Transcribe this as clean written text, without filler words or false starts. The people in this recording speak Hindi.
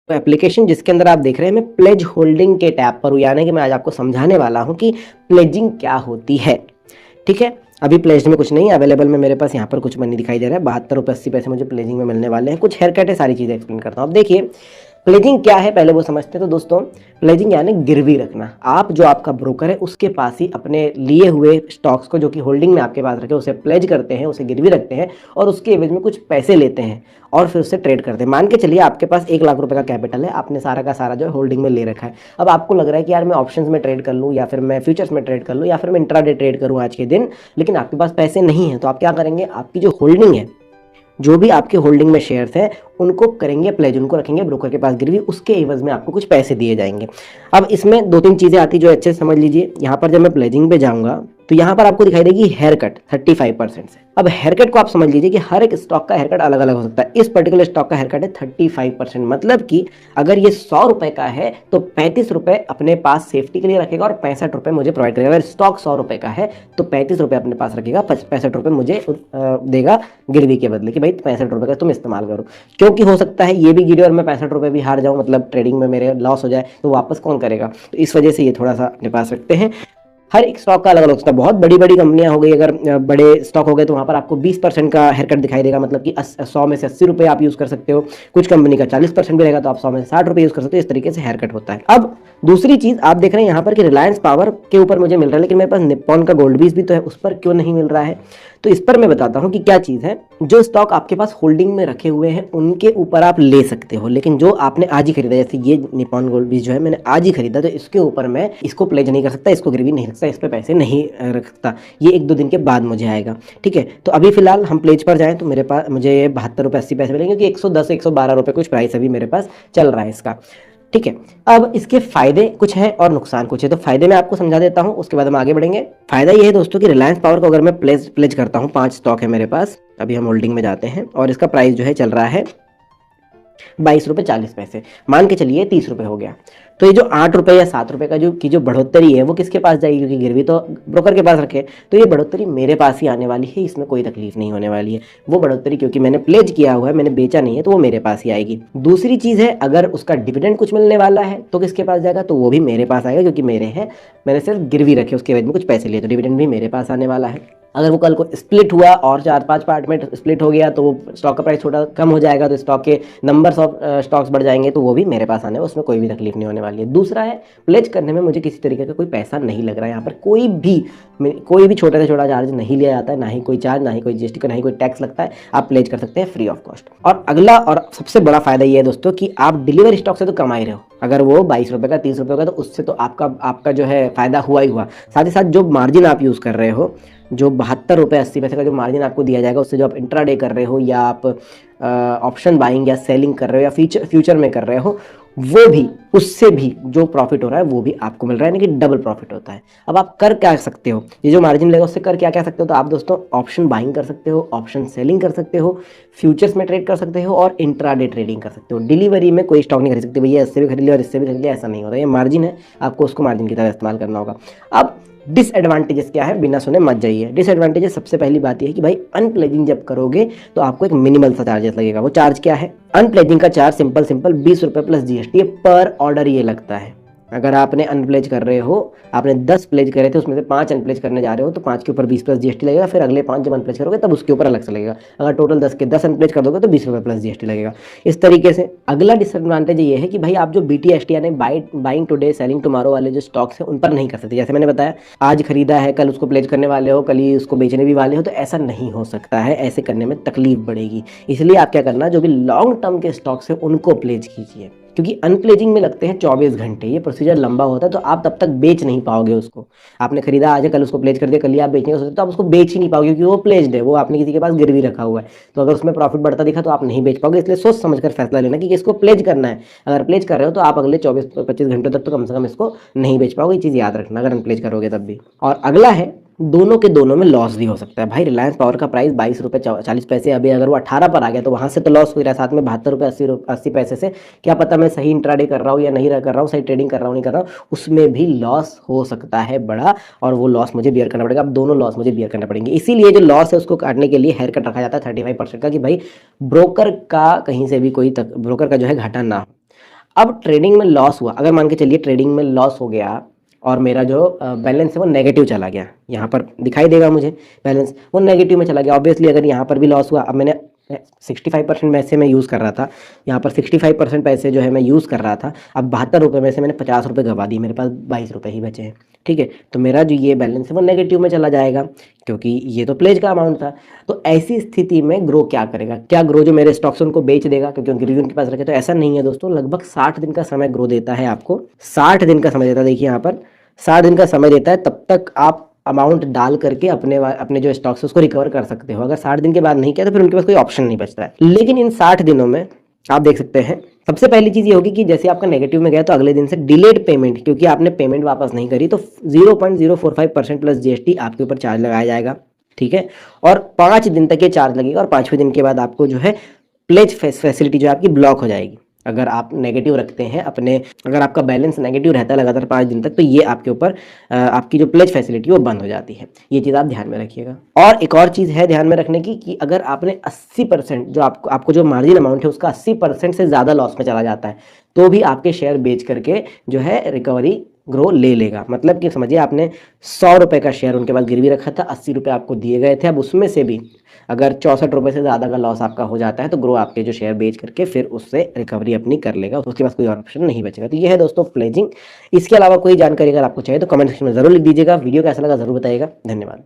तो एप्लीकेशन जिसके अंदर आप देख रहे हैं मैं प्लेज होल्डिंग के टैब पर हूँ, यानी कि मैं आज आपको समझाने वाला हूँ कि प्लेजिंग क्या होती है। ठीक है, अभी प्लेज में कुछ नहीं है अवेलेबल में मेरे पास, यहाँ पर कुछ मनी दिखाई दे रहा है। 72 रुपये 80 पैसे मुझे प्लेजिंग में मिलने वाले हैं। कुछ हेयर कट है, सारी चीज़ें एक्सप्लेन करता हूँ। अब देखिए प्लेजिंग क्या है पहले वो समझते हैं। तो दोस्तों प्लेजिंग यानी गिरवी रखना। आप जो आपका ब्रोकर है उसके पास ही अपने लिए हुए स्टॉक्स को जो कि होल्डिंग में आपके पास रखे उसे प्लेज करते हैं, उसे गिरवी रखते हैं और उसके एवज में कुछ पैसे लेते हैं और फिर उससे ट्रेड करते हैं। मान के चलिए आपके पास 1 लाख रुपए का कैपिटल है, आपने सारा का सारा जो है होल्डिंग में ले रखा है। अब आपको लग रहा है कि यार मैं ऑप्शंस में ट्रेड कर लूँ या फिर मैं फ्यूचर्स में ट्रेड कर लूँ या फिर मैं इंट्राडे ट्रेड करूँ आज के दिन, लेकिन आपके पास पैसे नहीं है। तो आप क्या करेंगे, आपकी जो होल्डिंग है, जो भी आपके होल्डिंग में शेयर्स हैं उनको करेंगे प्लेज, उनको रखेंगे ब्रोकर के पास गिरवी, उसके एवज में आपको कुछ पैसे दिए जाएंगे। अब इसमें 2-3 चीज़ें आती जो अच्छे से समझ लीजिए। यहाँ पर जब मैं प्लेजिंग पे जाऊँगा तो यहाँ पर आपको दिखाई देगी हेयर कट 35% से। अब हेयर कट को आप समझ लीजिए कि हर एक स्टॉक का हेयर कट अलग अलग हो सकता है। इस पर्टिकुलर स्टॉक का हेयर कट है 35%, मतलब कि अगर ये 100 रुपए का है तो 35 रुपए अपने पास सेफ्टी के लिए रखेगा और 65 रुपए मुझे प्रोवाइड करेगा। अगर स्टॉक 100 रुपए का है तो 35 रुपए अपने पास रखेगा, 65 रुपए मुझे देगा गिरवी के बदले कि भाई 65 रुपए का तुम इस्तेमाल करो। क्योंकि हो सकता है ये भी गिरे और मैं 65 रुपए भी हार जाऊँ, मतलब ट्रेडिंग में मेरे लॉस हो जाए, तो वापस कौन करेगा। तो इस वजह से ये थोड़ा सा अपने पास रखते हैं। हर एक स्टॉक का अलग अलग होता है। बहुत बड़ी बड़ी कंपनियां हो गई, अगर बड़े स्टॉक हो गए तो वहाँ पर आपको 20% का हेयरकट दिखाई देगा, मतलब कि 100 में से 80 रुपये आप यूज़ कर सकते हो। कुछ कंपनी का 40% भी रहेगा तो आप 100 में से 60 रुपये यूज़ कर सकते हो। इस तरीके से हेयरकट होता है। अब दूसरी चीज़ आप देख रहे हैं यहाँ पर कि रिलायंस पावर के ऊपर मुझे मिल रहा है, लेकिन मेरे पास निप्पॉन का गोल्ड बीज भी तो है, उस पर क्यों नहीं मिल रहा है। तो इस पर मैं बताता हूँ कि क्या चीज़ है। जो स्टॉक आपके पास होल्डिंग में रखे हुए हैं उनके ऊपर आप ले सकते हो, लेकिन जो आपने आज ही खरीदा, जैसे ये निप्पॉन गोल्ड बीज जो है मैंने आज ही खरीदा, तो इसके ऊपर मैं इसको प्लेज नहीं कर सकता, इसको गिरवी नहीं रख सकता, इस पर पैसे नहीं रख सकता। ये 1-2 दिन के बाद मुझे आएगा। ठीक है, तो अभी फिलहाल हम प्लेज पर जाएं तो मेरे पास मुझे 72 रुपये 80 पैसे मिलेंगे, क्योंकि 110-112 रुपये कुछ प्राइस अभी मेरे पास चल रहा है इसका। ठीक है, अब इसके फायदे कुछ हैं और नुकसान कुछ है। तो फायदे मैं आपको समझा देता हूं, उसके बाद हम आगे बढ़ेंगे। फायदा ये है दोस्तों कि रिलायंस पावर को अगर मैं प्लेज करता हूं, 5 स्टॉक है मेरे पास, अभी हम होल्डिंग में जाते हैं और इसका प्राइस जो है चल रहा है 22 रुपये 40 पैसे। मान के चलिए 30 रुपये हो गया। तो ये जो 8 रुपये या 7 रुपये का जो बढ़ोतरी है वो किसके पास जाएगी, क्योंकि गिरवी तो ब्रोकर के पास रखे। तो ये बढ़ोतरी मेरे पास ही आने वाली है, इसमें कोई तकलीफ नहीं होने वाली है। वो बढ़ोतरी क्योंकि मैंने प्लेज किया हुआ है, मैंने बेचा नहीं है, तो वो मेरे पास ही आएगी। दूसरी चीज़ है, अगर उसका डिविडेंड कुछ मिलने वाला है तो किसके पास जाएगा, तो वो भी मेरे पास आएगा, क्योंकि मेरे हैं, मैंने सिर्फ गिरवी रखे, उसके बाद में कुछ पैसे लिए, तो डिविडेंड भी मेरे पास आने वाला है। अगर वो कल को स्प्लिट हुआ और 4-5 पार्ट में स्प्लिट हो गया तो वो स्टॉक का प्राइस थोड़ा कम हो जाएगा, तो स्टॉक के नंबर्स ऑफ स्टॉक्स बढ़ जाएंगे, तो वो भी मेरे पास आने, उसमें कोई भी तकलीफ नहीं होने वाली है। दूसरा है, प्लेज करने में मुझे किसी तरीके का कोई पैसा नहीं लग रहा है। यहाँ पर कोई भी छोटा से छोटा चार्ज नहीं लिया जाता है, ना ही कोई चार्ज, ना ही कोई जीएसटी का, ना ही कोई टैक्स लगता है। आप प्लेज कर सकते हैं फ्री ऑफ कॉस्ट। और अगला और सबसे बड़ा फायदा ये है दोस्तों कि आप डिलीवरी स्टॉक से तो कमा ही रहे हो। अगर वो 22 रुपये का 30 रुपये का, तो उससे तो आपका जो है फायदा हुआ ही हुआ। साथ ही साथ जो मार्जिन आप यूज़ कर रहे हो, जो 72 रुपये 80 पैसे का जो मार्जिन आपको दिया जाएगा, उससे जो आप इंट्राडे कर रहे हो या आप ऑप्शन बाइंग या सेलिंग कर रहे हो या फ्यूचर में कर रहे हो, वो भी, उससे भी जो प्रॉफिट हो रहा है वो भी आपको मिल रहा है, यानी कि डबल प्रॉफिट होता है। अब आप कर क्या सकते हो, ये जो मार्जिन लेगा उससे कर क्या सकते हो, तो आप दोस्तों ऑप्शन बाइंग कर सकते हो, ऑप्शन सेलिंग कर सकते हो, फ्यूचर्स में ट्रेड कर सकते हो और इंट्राडे ट्रेडिंग कर सकते हो। डिलीवरी में कोई स्टॉक नहीं खरीद सकते, भैया इससे भी खरीद लिया और इससे भी खरीद लिया, ऐसा नहीं होता। ये मार्जिन है, आपको उसको मार्जिन की तरह इस्तेमाल करना होगा। अब डिसएडवांटेजेस क्या है, बिना सुने मत जाइए। डिसएडवांटेजेस सबसे पहली बात यह है कि भाई अनप्लेजिंग जब करोगे तो आपको एक मिनिमल सा चार्जेस लगेगा। वो चार्ज क्या है, अनप्लेजिंग का चार्ज सिंपल 20 रुपये प्लस जीएसटी पर ऑर्डर ये लगता है। अगर आपने अनप्लेज कर रहे हो, आपने 10 प्लेज करे थे, उसमें से 5 अनप्लेज करने जा रहे हो, तो 5 के ऊपर 20 प्लस जीएसटी लगेगा। फिर अगले 5 जब अनप्लेज करोगे तब उसके ऊपर अलग से लगेगा। अगर टोटल 10 के 10 अनप्लेज कर दोगे तो 20 रुपये प्लस जीएसटी लगेगा। इस तरीके से अगला डिसएडवांटेज ये है कि भाई आप जो BTST यानी बाइंग टुडे सेलिंग टुमारो वाले जो स्टॉक्स हैं उन पर नहीं कर सकते। जैसे मैंने बताया, आज खरीदा है, कल उसको प्लेज करने वाले हो, कल ही उसको बेचने भी वाले हो, तो ऐसा नहीं हो सकता है। ऐसे करने में तकलीफ बढ़ेगी। इसलिए आप क्या करना, जो भी लॉन्ग टर्म के स्टॉक्स हैं उनको प्लेज कीजिए, क्योंकि अनप्लेजिंग में लगते हैं 24 घंटे। ये प्रोसीजर लंबा होता है, तो आप तब तक बेच नहीं पाओगे उसको। आपने खरीदा आज है, कल उसको प्लेज कर दिया, कल ही आप बेचने का सोचते तो आप उसको बेच ही नहीं पाओगे, क्योंकि वो प्लेज्ड है, वो आपने किसी के पास गिरवी रखा हुआ है। तो अगर उसमें प्रॉफिट बढ़ता दिखा तो आप नहीं बेच पाओगे। इसलिए सोच समझ कर फैसला लेना कि इसको प्लेज करना है। अगर प्लेज कर रहे हो तो आप अगले 24-25 घंटों तक तो कम से कम इसको नहीं बेच पाओगे। ये चीज़ याद रखना अगर अनप्लेज करोगे तब भी। और अगला है, दोनों के दोनों में लॉस भी हो सकता है। भाई रिलायंस पावर का प्राइस 22 रुपये 40 पैसे, अभी अगर वो 18 पर आ गया तो वहाँ से तो लॉस हो रहा है, साथ में 72 रुपये 80 पैसे से क्या पता मैं सही इंट्राडे कर रहा हूँ या नहीं कर रहा हूँ, सही ट्रेडिंग कर रहा हूँ नहीं कर रहा हूँ, उसमें भी लॉस हो सकता है बड़ा, और वो लॉस मुझे बियर करना पड़ेगा। अब दोनों लॉस मुझे बियर करना पड़ेंगे। इसीलिए जो लॉस है उसको काटने के लिए हेयर कट रखा जाता है 35% का, कि भाई ब्रोकर का कहीं से भी ब्रोकर का जो है घाटा ना हो। अब ट्रेडिंग में लॉस हुआ, अगर मान के चलिए ट्रेडिंग में लॉस हो गया और मेरा जो बैलेंस है वो नेगेटिव चला गया, यहाँ पर दिखाई देगा मुझे बैलेंस वो नेगेटिव में चला गया। ऑब्वियसली अगर यहाँ पर भी लॉस हुआ, अब मैंने 65% पैसे मैं यूज़ कर रहा था, यहाँ पर 65% पैसे जो है मैं यूज़ कर रहा था, अब 72 रुपये में से मैंने 50 रुपये गवा दिए, मेरे पास 22 रुपये ही बचे हैं, ठीक है। तो मेरा जो ये बैलेंस है वो नेगेटिव में चला जाएगा, क्योंकि ये तो प्लेज का अमाउंट था। तो ऐसी स्थिति में ग्रो क्या करेगा, क्या ग्रो जो मेरे स्टॉक्स उनको बेच देगा क्योंकि गिरवी उनके पास रखे? तो ऐसा नहीं है दोस्तों, लगभग 60 दिन का समय ग्रो देता है आपको, 60 दिन का समय देता है। देखिए यहाँ पर 60 दिन का समय देता है, तब तक आप अमाउंट डाल करके अपने जो स्टॉक्स है उसको रिकवर कर सकते हो। अगर 60 दिन के बाद नहीं किया तो फिर उनके पास कोई ऑप्शन नहीं बचता है। लेकिन इन 60 दिनों में आप देख सकते हैं, सबसे पहली चीज़ ये होगी कि जैसे आपका नेगेटिव में गया तो अगले दिन से डिलेड पेमेंट, क्योंकि आपने पेमेंट वापस नहीं करी तो 0.045% प्लस जीएसटी आपके ऊपर चार्ज लगाया जाएगा, ठीक है। और 5 दिन तक ये चार्ज लगेगा और 5वें दिन के बाद आपको जो है प्लेज फैसिलिटी जो आपकी ब्लॉक हो जाएगी। अगर आप नेगेटिव रखते हैं अपने, अगर आपका बैलेंस नेगेटिव रहता है लगातार 5 दिन तक, तो ये आपके ऊपर आपकी जो प्लेज फैसिलिटी वो बंद हो जाती है। ये चीज़ आप ध्यान में रखिएगा। और एक और चीज़ है ध्यान में रखने की कि अगर आपने 80% जो आपको जो मार्जिन अमाउंट है उसका 80% से ज़्यादा लॉस में चला जाता है, तो भी आपके शेयर बेच करके जो है रिकवरी ग्रो ले लेगा। मतलब कि समझिए आपने 100 रुपये का शेयर उनके पास गिरवी रखा था, 80 रुपये आपको दिए गए थे, अब उसमें से भी अगर 64 रुपये से ज़्यादा का लॉस आपका हो जाता है तो ग्रो आपके जो शेयर बेच करके फिर उससे रिकवरी अपनी कर लेगा, उसके पास कोई और ऑप्शन नहीं बचेगा। तो ये है दोस्तों प्लेजिंग। इसके अलावा कोई जानकारी अगर आपको चाहिए तो कमेंट सेक्शन में ज़रूर लिख दीजिएगा। वीडियो कैसा लगा ज़रूर बताइएगा। धन्यवाद।